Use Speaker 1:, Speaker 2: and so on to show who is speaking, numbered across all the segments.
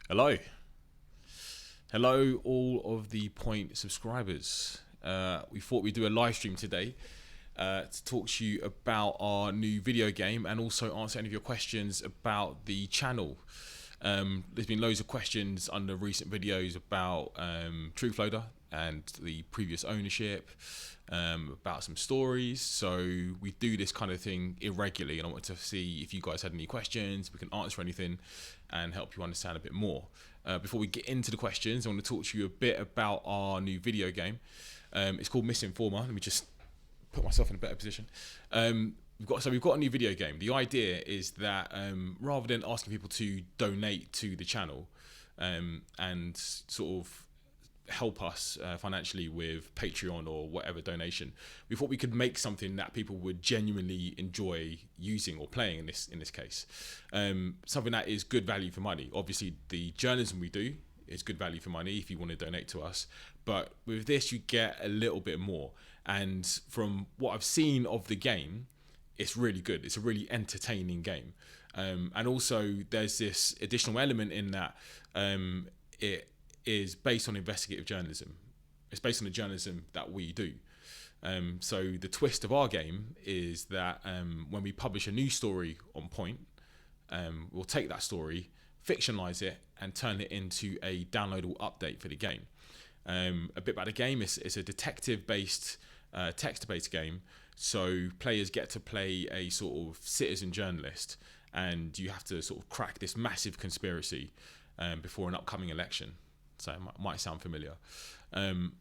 Speaker 1: Hello. Hello, all of the Point subscribers. We thought we'd do a live stream today to talk to you about our new video game and also answer any of your questions about the channel. There's been loads of questions under recent videos about Truthloader and the previous ownership, about some stories. So we do this kind of thing irregularly, and I wanted to see if you guys had any questions. We can answer anything and help you understand a bit more. Before we get into the questions, I want to talk to you a bit about our new video game. It's called Misinformer. Let me just put myself in a better position. We've got a new video game. The idea is that rather than asking people to donate to the channel and sort of help us financially with Patreon or whatever donation, we thought we could make something that people would genuinely enjoy using or playing in this case. Something that is good value for money. Obviously, the journalism we do is good value for money if you want to donate to us. But with this, you get a little bit more. And from what I've seen of the game, it's really good. It's a really entertaining game. And also, there's this additional element in that it is based on investigative journalism. It's based on the journalism that we do. So the twist of our game is that when we publish a new story on Point, we'll take that story, fictionalize it, and turn it into a downloadable update for the game. A bit about the game, it's a detective-based, text-based game. So players get to play a sort of citizen journalist, and you have to sort of crack this massive conspiracy before an upcoming election. So it might sound familiar. And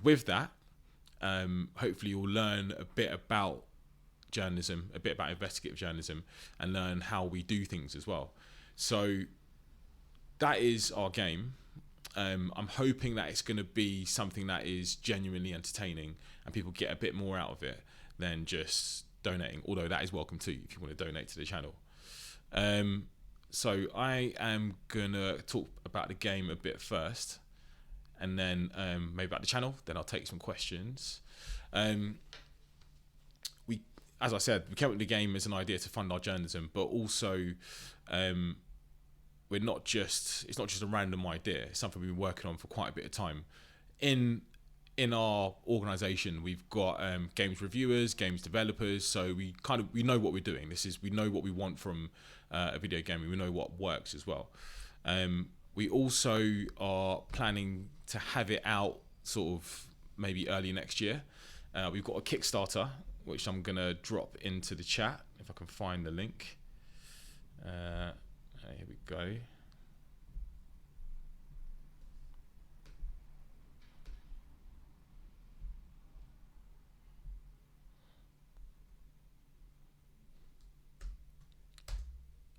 Speaker 1: with that, hopefully you'll learn a bit about journalism, a bit about investigative journalism, and learn how we do things as well. So that is our game. I'm hoping that it's going to be something that is genuinely entertaining and people get a bit more out of it than just donating, although that is welcome too if you want to donate to the channel. So I am going to talk about the game a bit first, and then maybe about the channel, then I'll take some questions. As I said, we came up with the game as an idea to fund our journalism, but also it's not just a random idea. It's something we've been working on for quite a bit of time. In our organisation, we've got games reviewers, games developers, so we know what we're doing. We know what we want from a video game. We know what works as well. We also are planning to have it out sort of maybe early next year. We've got a Kickstarter, which I'm gonna drop into the chat if I can find the link. Here we go.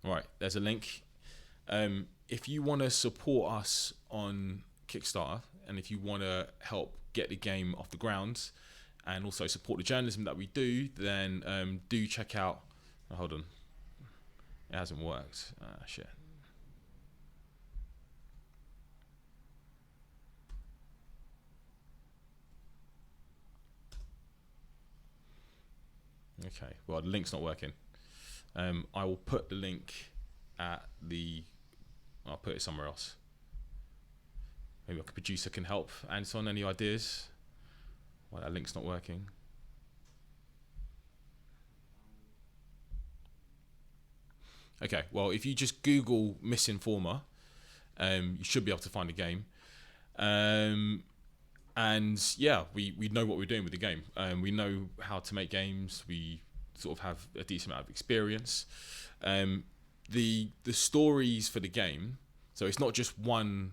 Speaker 1: Right, there's a link. If you want to support us on Kickstarter, and if you want to help get the game off the ground and also support the journalism that we do, then do check out... Oh, hold on. It hasn't worked. Shit. Okay, well, the link's not working. I will put the link I'll put it somewhere else. Maybe a producer can help. Anton, any ideas? Why that link's not working? Okay, well, if you just Google Misinformer, you should be able to find the game. And yeah, we know what we're doing with the game. We know how to make games. We sort of have a decent amount of experience. The stories for the game, so it's not just one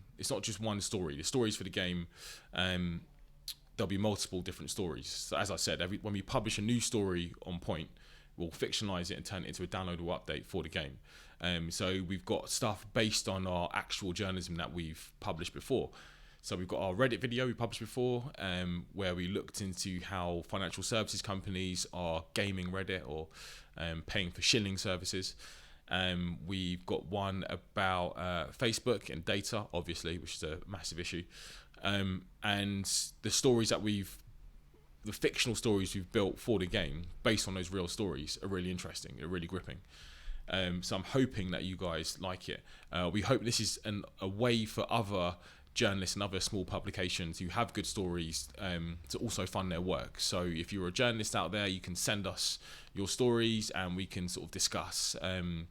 Speaker 1: story. The stories for the game, there'll be multiple different stories. So as I said, when we publish a new story on Point, we'll fictionalize it and turn it into a downloadable update for the game. So we've got stuff based on our actual journalism that we've published before. So we've got our Reddit video we published before, where we looked into how financial services companies are gaming Reddit or paying for shilling services. We've got one about Facebook and data, obviously, which is a massive issue. And the stories that the fictional stories we've built for the game, based on those real stories, are really interesting. They're really gripping. So I'm hoping that you guys like it. We hope this is a way for other journalists and other small publications who have good stories to also fund their work. So if you're a journalist out there, you can send us your stories and we can sort of discuss turning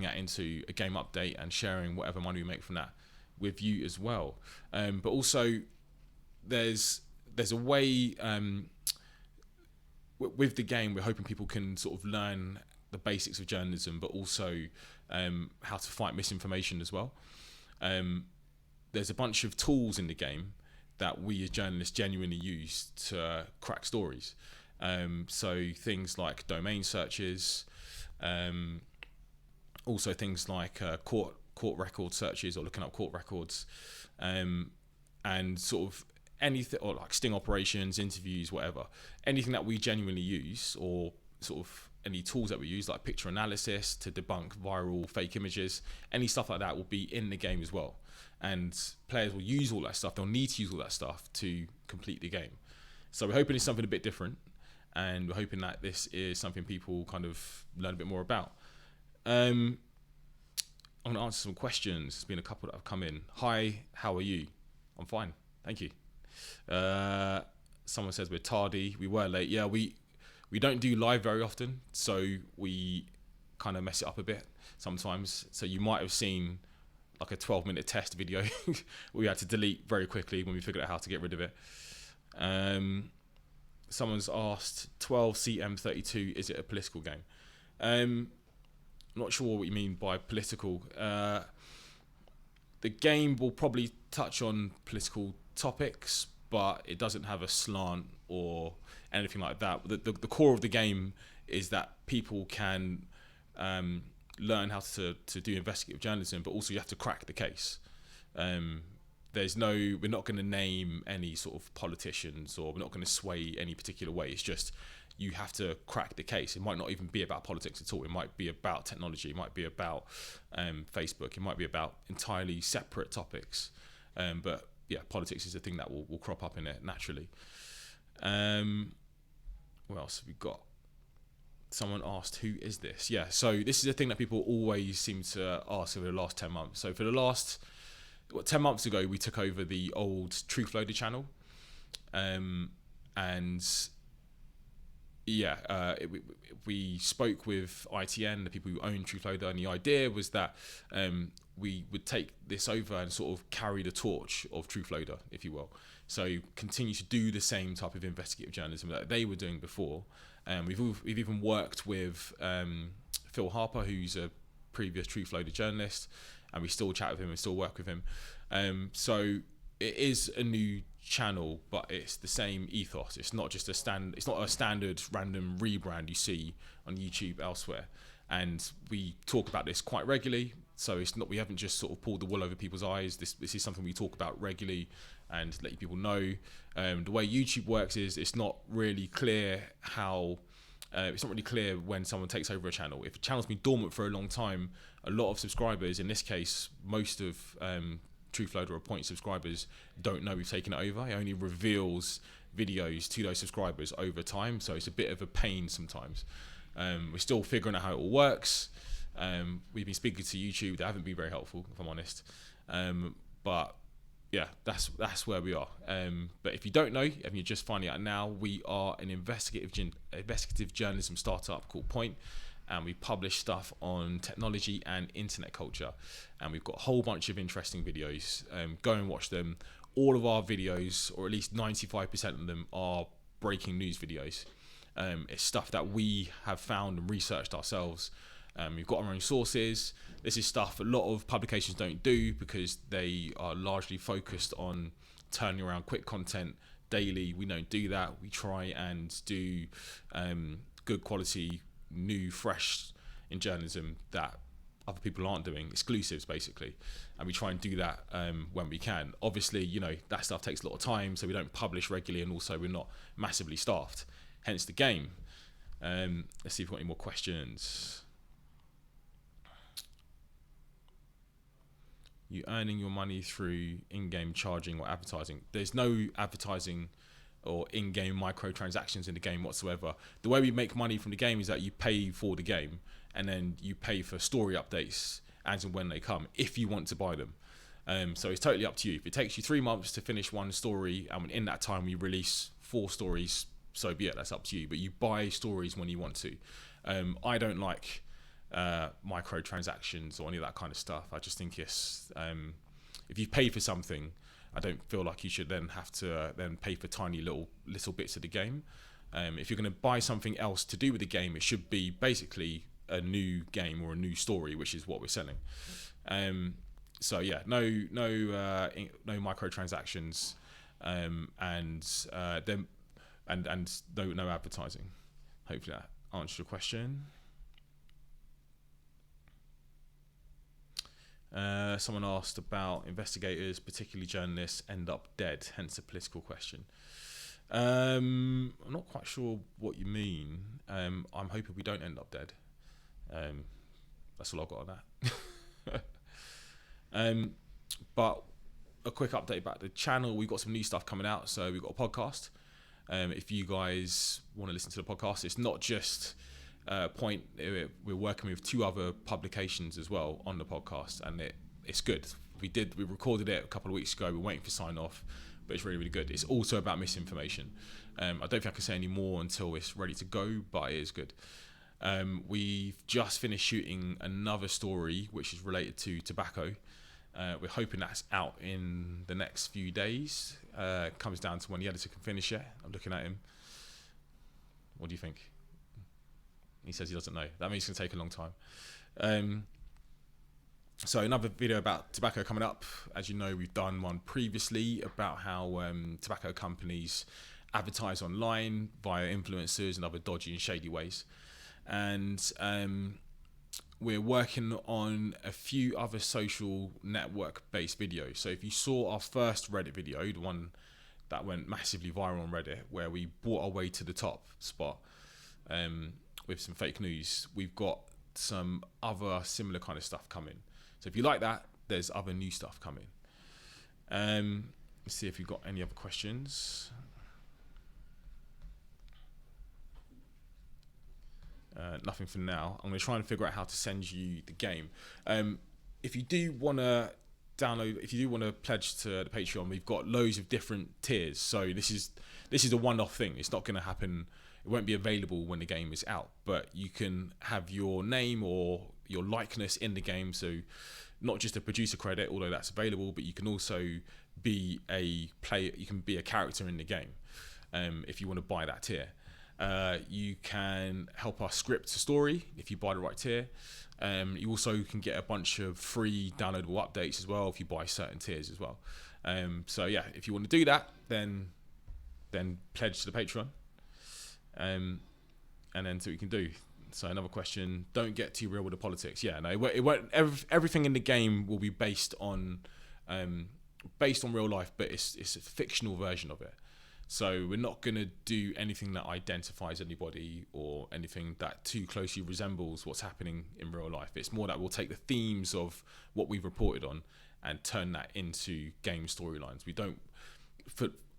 Speaker 1: that into a game update and sharing whatever money we make from that with you as well. But also there's a way with the game, we're hoping people can sort of learn the basics of journalism, but also how to fight misinformation as well. There's a bunch of tools in the game that we as journalists genuinely use to crack stories. So things like domain searches, also things like court record searches or looking up court records, and sort of anything, or like sting operations, interviews, whatever, anything that we genuinely use, or sort of any tools that we use like picture analysis to debunk viral fake images, any stuff like that will be in the game as well. And players will use all that stuff. They'll need to use all that stuff to complete the game. So we're hoping it's something a bit different, and we're hoping that this is something people kind of learn a bit more about. I'm going to answer some questions. There's been a couple that have come in. Hi, how are you? I'm fine, thank you. Someone says we're tardy. We were late. Yeah, we don't do live very often, so we kind of mess it up a bit sometimes. So you might have seen like a 12-minute test video we had to delete very quickly when we figured out how to get rid of it. Someone's asked 12CM32, is it a political game? I'm not sure what you mean by political. The game will probably touch on political topics, but it doesn't have a slant or anything like that. The core of the game is that people can learn how to do investigative journalism, but also you have to crack the case. We're not going to name any sort of politicians, or we're not going to sway any particular way. It's just you have to crack the case. It might not even be about politics at all. It might be about technology. It might be about Facebook. It might be about entirely separate topics. But yeah, politics is a thing that will crop up in it naturally. What else have we got? Someone asked, who is this? Yeah, so this is a thing that people always seem to ask over the last 10 months. So for the last 10 months ago, we took over the old Truthloader channel. And yeah, we spoke with ITN, the people who own Truthloader, and the idea was that we would take this over and sort of carry the torch of Truthloader, if you will. So continue to do the same type of investigative journalism that they were doing before. We've even worked with Phil Harper, who's a previous Truthloader journalist, and we still chat with him and still work with him. So it is a new channel, but it's the same ethos. It's not just it's not a standard random rebrand you see on YouTube elsewhere. And we talk about this quite regularly. So it's not, we haven't just sort of pulled the wool over people's eyes. This is something we talk about regularly and let people know. The way YouTube works is it's not really clear how. It's not really clear when someone takes over a channel. If a channel's been dormant for a long time, a lot of subscribers, in this case, most of Truthloader or Point subscribers, don't know we've taken it over. It only reveals videos to those subscribers over time, so it's a bit of a pain sometimes. We're still figuring out how it all works. We've been speaking to YouTube. They haven't been very helpful, if I'm honest. But yeah, that's where we are. But if you don't know, and you're just finding out now, we are an investigative journalism startup called Point, and we publish stuff on technology and internet culture. And we've got a whole bunch of interesting videos. Go and watch them. All of our videos, or at least 95% of them, are breaking news videos. It's stuff that we have found and researched ourselves. We've got our own sources. This is stuff a lot of publications don't do because they are largely focused on turning around quick content daily. We don't do that. We try and do good quality, new, fresh in journalism that other people aren't doing, exclusives basically. And we try and do that when we can. Obviously, you know, that stuff takes a lot of time, so we don't publish regularly, and also we're not massively staffed, hence the game. Let's see if we've got any more questions. You earning your money through in-game charging or advertising? There's no advertising or in-game microtransactions in the game whatsoever. The way we make money from the game is that you pay for the game, and then you pay for story updates as and when they come, if you want to buy them. So it's totally up to you. If it takes you 3 months to finish one story, and in that time we release 4 stories, so yeah, that's up to you. But you buy stories when you want to. I don't like microtransactions or any of that kind of stuff. I just think it's if you've paid for something, I don't feel like you should then have to then pay for tiny little bits of the game. If you're going to buy something else to do with the game, it should be basically a new game or a new story, which is what we're selling. So yeah, no microtransactions, and no advertising. Hopefully that answers your question. Someone asked about investigators, particularly journalists, end up dead, hence a political question. I'm not quite sure what you mean. I'm hoping we don't end up dead. That's all I've got on that. But a quick update about the channel. We've got some new stuff coming out. So we've got a podcast. If you guys want to listen to the podcast, it's not just Point. We're working with 2 other publications as well on the podcast, and it's good. We recorded it a couple of weeks ago. We're waiting for sign off, but it's really, really good. It's also about misinformation. I don't think I can say any more until it's ready to go, but it is good. We've just finished shooting another story which is related to tobacco. We're hoping that's out in the next few days. It comes down to when the editor can finish it. I'm looking at him. What do you think? He says he doesn't know. That means it's going to take a long time. So another video about tobacco coming up. As you know, we've done one previously about how tobacco companies advertise online via influencers and other dodgy and shady ways. And we're working on a few other social network-based videos. So if you saw our first Reddit video, the one that went massively viral on Reddit, where we brought our way to the top spot with some fake news, we've got some other similar kind of stuff coming. So if you like that, there's other new stuff coming. Let's see if you've got any other questions. Nothing for now. I'm going to try and figure out how to send you the game. If you do want to download, if you do want to pledge to the Patreon, we've got loads of different tiers. So this is a one-off thing. It's not going to happen. It won't be available when the game is out, but you can have your name or your likeness in the game. So not just a producer credit, although that's available, but you can also be a player. You can be a character in the game if you want to buy that tier. You can help us script a story if you buy the right tier. You also can get a bunch of free downloadable updates as well if you buy certain tiers as well. So yeah, if you want to do that, then pledge to the Patreon, and then see what you can do. So another question: don't get too real with the politics. Yeah, no, it won't. Everything in the game will be based on real life, but it's a fictional version of it. So we're not going to do anything that identifies anybody or anything that too closely resembles what's happening in real life. It's more that we'll take the themes of what we've reported on and turn that into game storylines. We don't,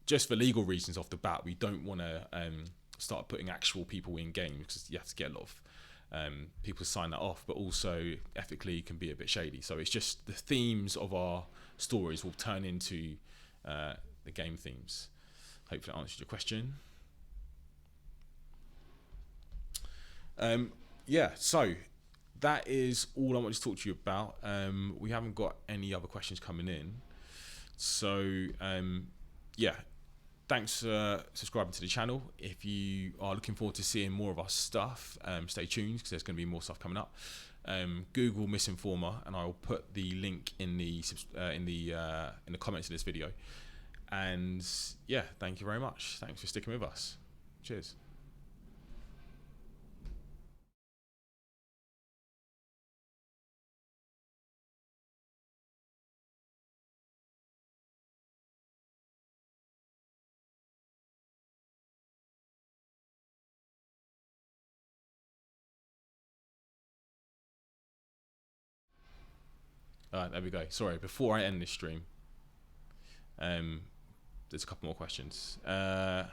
Speaker 1: just for legal reasons off the bat, we don't want to start putting actual people in games because you have to get a lot of people to sign that off, but also ethically can be a bit shady. So it's just the themes of our stories will turn into the game themes. Hopefully that answers your question. Yeah, so that is all I want to talk to you about. We haven't got any other questions coming in. So, yeah, thanks for subscribing to the channel. If you are looking forward to seeing more of our stuff, stay tuned because there's going to be more stuff coming up. Google Misinformer, and I'll put the link in the comments of this video. And yeah, thank you very much. Thanks for sticking with us. Cheers. There we go. Sorry, before I end this stream, there's a couple more questions. So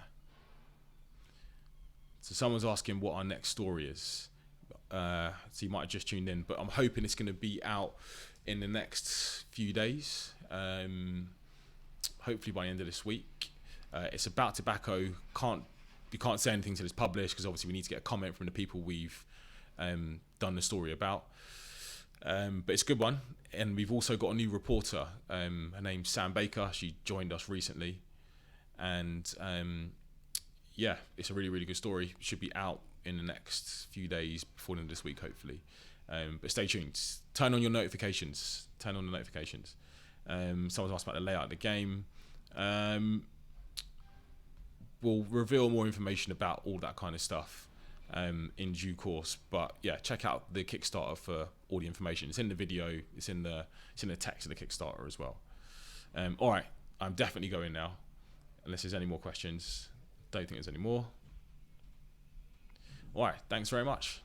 Speaker 1: someone's asking what our next story is. so you might have just tuned in, but I'm hoping it's going to be out in the next few days, hopefully by the end of this week. It's about tobacco. We can't say anything till it's published, because obviously we need to get a comment from the people we've done the story about. But it's a good one, and we've also got a new reporter. Her name's Sam Baker. She joined us recently, and yeah, it's a really, really good story. It should be out in the next few days, before the end of this week, hopefully. But stay tuned. Turn on your notifications. Turn on the notifications. Someone's asked about the layout of the game. We'll reveal more information about all that kind of stuff in due course. But yeah, check out the Kickstarter for all the information. It's in the video. It's in the text of the Kickstarter as well. All right, I'm definitely going now, unless there's any more questions. Don't think there's any more. All right, thanks very much.